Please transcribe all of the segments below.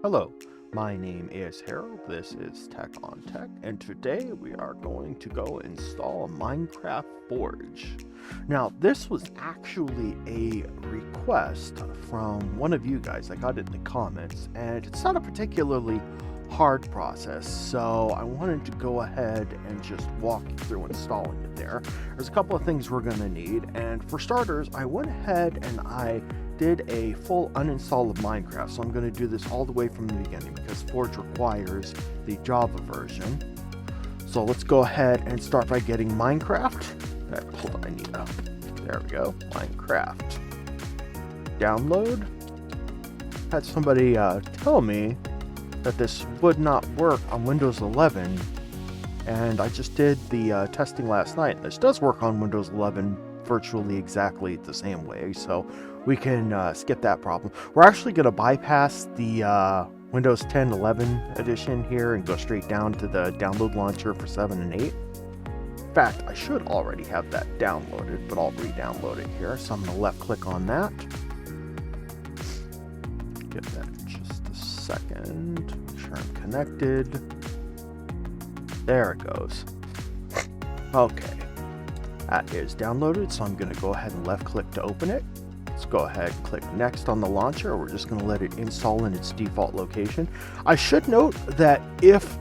Hello, my name is Harold, this is TechonTech, and today we are going to go install MinecraftForge. Now, this was actually a request from one of you guys. I got it in the comments, and it's not a particularly hard process, so I wanted to go ahead and just walk you through installing it there. There's a couple of things we're going to need, and for starters, I went ahead and I did a full uninstall of Minecraft, so I'm going to do this all the way from the beginning because Forge requires the Java version. So let's go ahead and start by getting Minecraft. Hold on, I need a, there we go, Minecraft. Download. Had somebody tell me that this would not work on Windows 11, and I just did the testing last night. This does work on Windows 11 virtually exactly the same way, so we can skip that problem. We're actually going to bypass the Windows 10 11 edition here and go straight down to the download launcher for 7 and 8. In fact, I should already have that downloaded, but I'll re-download it here. So I'm going to left click on that. Give that just a second. Make sure I'm connected. There it goes. Okay. That is downloaded, so I'm going to go ahead and left click to open it. Let's go ahead and click next on the launcher. We're just going to let it install in its default location. I should note that if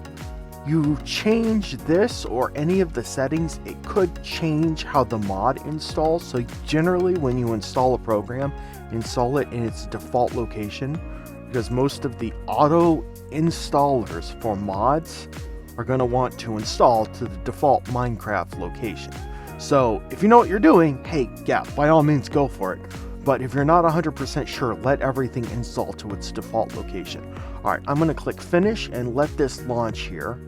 you change this or any of the settings, it could change how the mod installs. So generally when you install a program, install it in its default location, because most of the auto installers for mods are going to want to install to the default Minecraft location. So if you know what you're doing, hey, yeah, by all means go for it. But if you're not 100% sure, let everything install to its default location. All right, I'm going to click finish and let this launch here.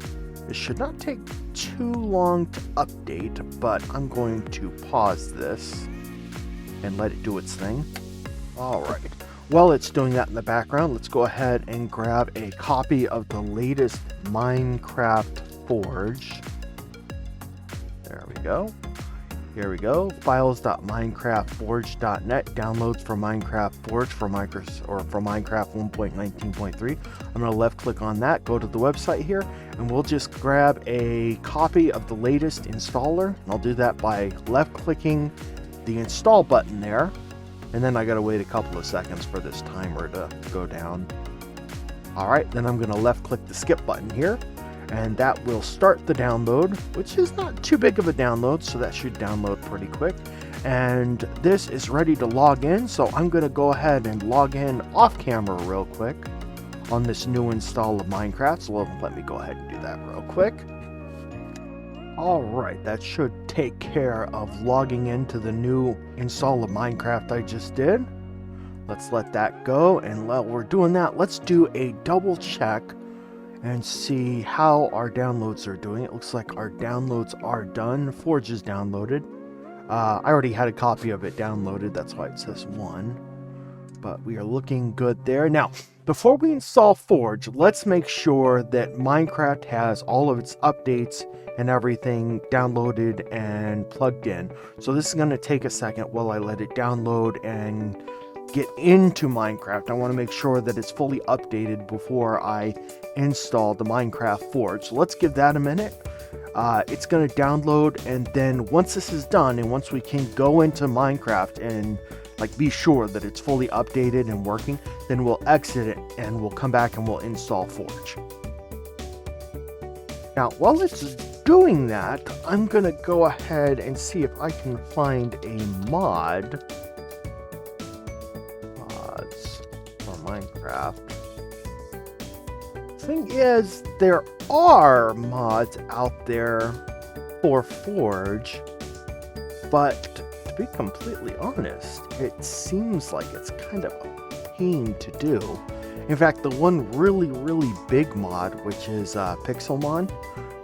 It should not take too long to update, but I'm going to pause this and let it do its thing. All right, while it's doing that in the background, let's go ahead and grab a copy of the latest MinecraftForge. There we go. Here we go, files.minecraftforge.net, downloads for MinecraftForge for Minecraft 1.19.3. I'm going to left click on that, go to the website here, and we'll just grab a copy of the latest installer. And I'll do that by left clicking the install button there, and then I got to wait a couple of seconds for this timer to go down. Alright, then I'm going to left click the skip button here, and that will start the download, which is not too big of a download, so that should download pretty quick. And this is ready to log in, so I'm going to go ahead and log in off camera real quick on this new install of Minecraft. So let me go ahead and do that real quick. Alright, that should take care of logging into the new install of Minecraft I just did. Let's let that go, and while we're doing that, let's do a double check and see how our downloads are doing. It looks like our downloads are done. Forge is downloaded. I already had a copy of it downloaded, that's why it says 1. But we are looking good there. Now, before we install Forge, let's make sure that Minecraft has all of its updates and everything downloaded and plugged in. So this is going to take a second while I let it download and get into Minecraft. I want to make sure that it's fully updated before I install the MinecraftForge. So let's give that a minute. It's going to download, and then once this is done and once we can go into Minecraft and be sure that it's fully updated and working, then we'll exit it and we'll come back and we'll install Forge. Now while it's doing that, I'm going to go ahead and see if I can find a mod for Minecraft. Thing is, there are mods out there for Forge, but to be completely honest, it seems like it's kind of a pain to do. In fact, the one really big mod, which is Pixelmon,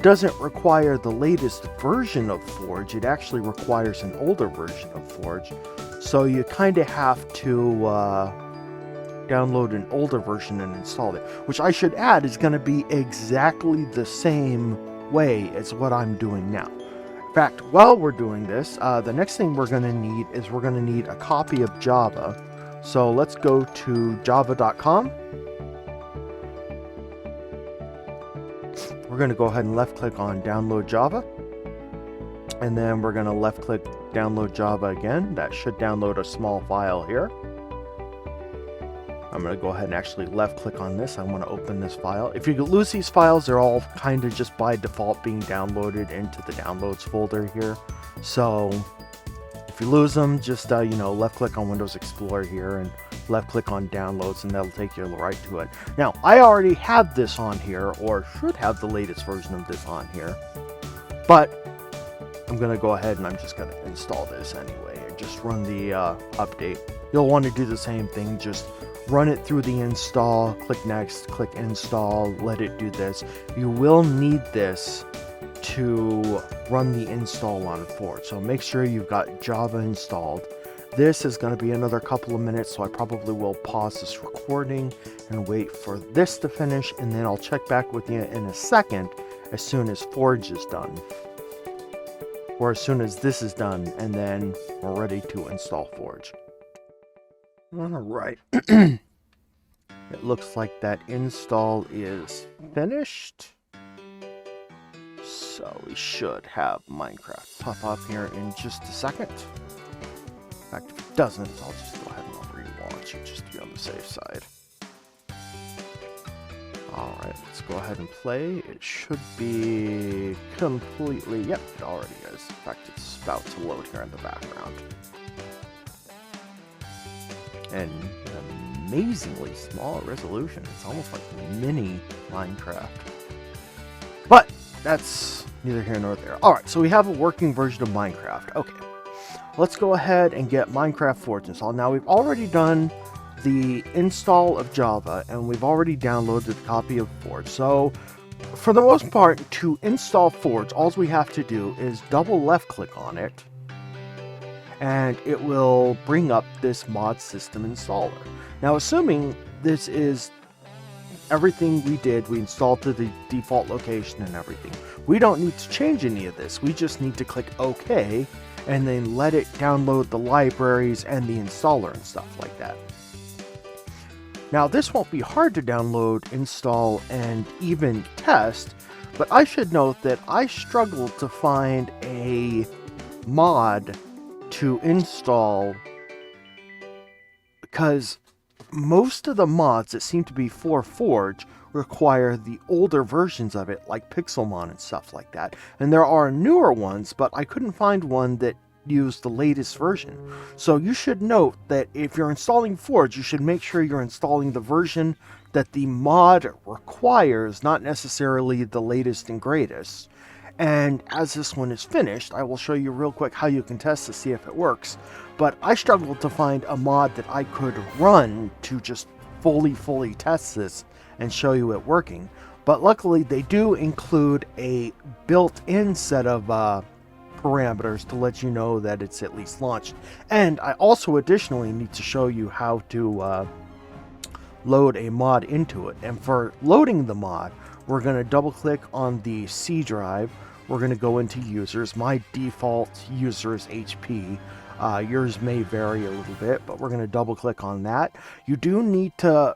doesn't require the latest version of Forge. It actually requires an older version of Forge, so you kind of have to download an older version and install it, which I should add is going to be exactly the same way as what I'm doing now. In fact, while we're doing this, the next thing we're going to need is we're going to need a copy of Java. So let's go to java.com we're going to go ahead and left click on download Java. And then we're going to left click download Java again. That should download a small file here. I'm going to go ahead and actually left click on this. I want to open this file. If you lose these files, they're all kind of just by default being downloaded into the downloads folder here. So if you lose them, just left click on Windows Explorer here and left click on downloads, and that'll take you right to it. Now, I already have this on here, or should have the latest version of this on here, but I'm going to go ahead and I'm just going to install this anyway and just run the update. You'll want to do the same thing, just run it through the install, click next, click install, let it do this. You will need this to run the install on Forge, so make sure you've got Java installed. This is going to be another couple of minutes, so I probably will pause this recording and wait for this to finish, and then I'll check back with you in a second as soon as Forge is done. Or as soon as this is done, and then we're ready to install Forge. Alright. It looks like that install is finished. So we should have Minecraft pop up here in just a second. In fact, if it doesn't, I'll just go ahead and relaunch it just to be on the safe side. Alright, let's go ahead and play. It should be completely... Yep, it already is. In fact, it's about to load here in the background. And an amazingly small resolution. It's almost like mini Minecraft. But that's neither here nor there. Alright, so we have a working version of Minecraft. Okay, let's go ahead and get MinecraftForge installed. Now, we've already done the install of Java, and we've already downloaded a copy of Forge. So, for the most part, to install Forge, all we have to do is double left click on it, and it will bring up this mod system installer. Now, assuming this is everything we did, we installed to the default location and everything, we don't need to change any of this. We just need to click OK, and then let it download the libraries and the installer and stuff like that. Now, this won't be hard to download, install, and even test, but I should note that I struggled to find a mod to install because most of the mods that seem to be for Forge require the older versions of it, like Pixelmon and stuff like that. And there are newer ones, but I couldn't find one that use the latest version. So you should note that if you're installing Forge, you should make sure you're installing the version that the mod requires, not necessarily the latest and greatest. And as this one is finished, I will show you real quick how you can test to see if it works. But I struggled to find a mod that I could run to just fully test this and show you it working. But luckily they do include a built-in set of parameters to let you know that it's at least launched. And I also additionally need to show you how to load a mod into it. And for loading the mod, we're going to double click on the C drive. We're going to go into users. My default user is HP. Yours may vary a little bit, but we're going to double click on that. You do need to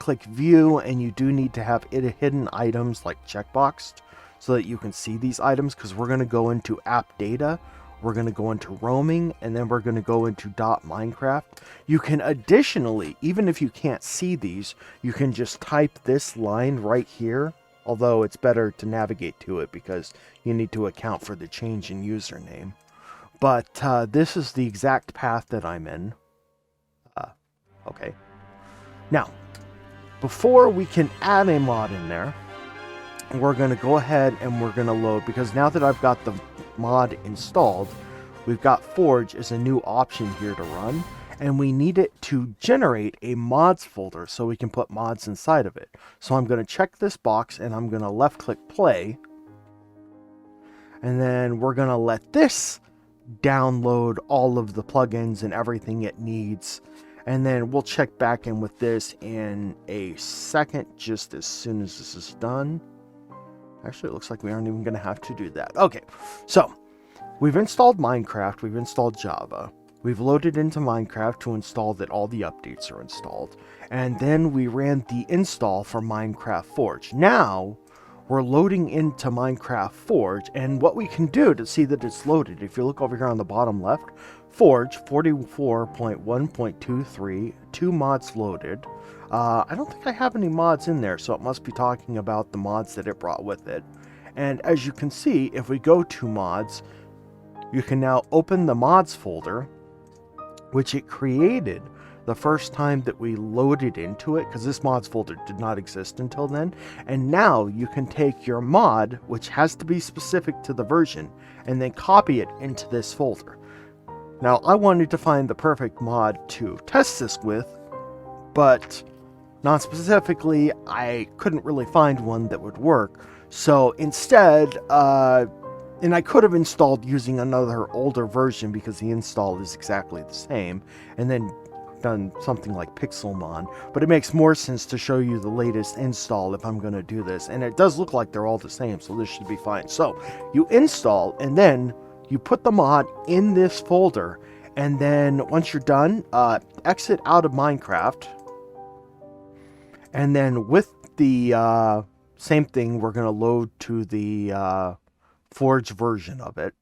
click view, and you do need to have hidden items like checkboxed, so that you can see these items, because we're going to go into app data, we're going to go into roaming, and then we're going to go into .minecraft. You can additionally, even if you can't see these, you can just type this line right here, although it's better to navigate to it because you need to account for the change in username. But this is the exact path that I'm in. Okay. Now, before we can add a mod in there, we're going to go ahead and we're going to load, because now that I've got the mod installed, we've got Forge as a new option here to run, and we need it to generate a mods folder so we can put mods inside of it. So I'm going to check this box, and I'm going to left click play, and then we're going to let this download all of the plugins and everything it needs, and then we'll check back in with this in a second, just as soon as this is done. Actually, it looks like we aren't even going to have to do that. Okay, so we've installed Minecraft, we've installed Java. We've loaded into Minecraft to install that all the updates are installed. And then we ran the install for MinecraftForge. Now, we're loading into MinecraftForge, and what we can do to see that it's loaded, if you look over here on the bottom left, Forge 44.1.23, 2 mods loaded. I don't think I have any mods in there, so it must be talking about the mods that it brought with it. And as you can see, if we go to mods, you can now open the mods folder, which it created the first time that we loaded into it, because this mods folder did not exist until then. And now you can take your mod, which has to be specific to the version, and then copy it into this folder. Now, I wanted to find the perfect mod to test this with, but not specifically, I couldn't really find one that would work. So instead, and I could have installed using another older version because the install is exactly the same, and then done something like Pixelmon, but it makes more sense to show you the latest install if I'm going to do this, and it does look like they're all the same, so this should be fine. So you install, and then you put the mod in this folder, and then once you're done, exit out of Minecraft, and then with the same thing, we're going to load to the Forge version of it.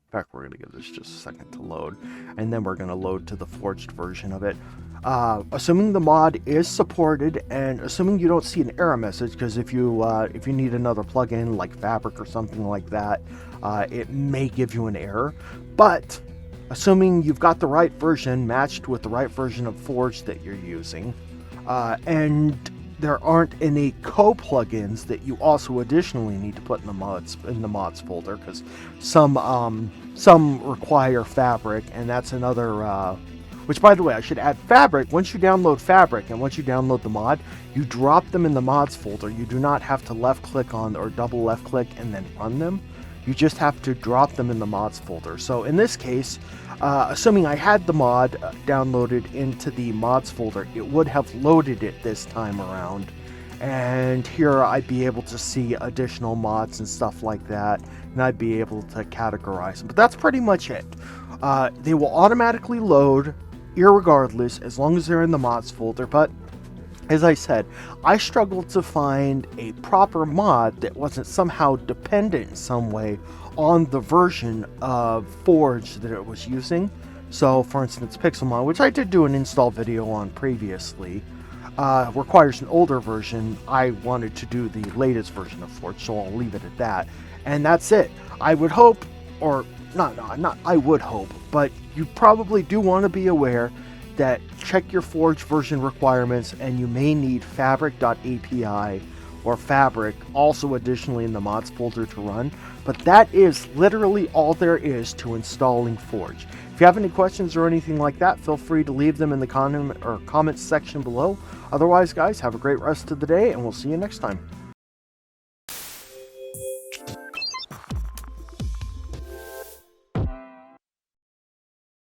In fact, we're going to give this just a second to load, and then we're going to load to the forged version of it. Assuming the mod is supported, and assuming you don't see an error message, because if you need another plugin like Fabric or something like that, it may give you an error. But assuming you've got the right version matched with the right version of Forge that you're using, and there aren't any co-plugins that you also additionally need to put in the mods folder, because some require Fabric, and that's another. Which, by the way, I should add Fabric. Once you download Fabric and once you download the mod, you drop them in the mods folder. You do not have to left-click on or double left-click and then run them. You just have to drop them in the mods folder. So in this case, assuming I had the mod downloaded into the mods folder, it would have loaded it this time around. And here I'd be able to see additional mods and stuff like that, and I'd be able to categorize them. But that's pretty much it. They will automatically load irregardless as long as they're in the mods folder, but as I said, I struggled to find a proper mod that wasn't somehow dependent in some way on the version of Forge that it was using. So, for instance, Pixelmon, which I did do an install video on previously, requires an older version. I wanted to do the latest version of Forge, so I'll leave it at that. And that's it. I would hope, or not I would hope, but you probably do want to be aware that check your Forge version requirements, and you may need fabric.api or Fabric also additionally in the mods folder to run. But that is literally all there is to installing Forge. If you have any questions or anything like that, feel free to leave them in the comments section below. Otherwise, guys, have a great rest of the day, and we'll see you next time.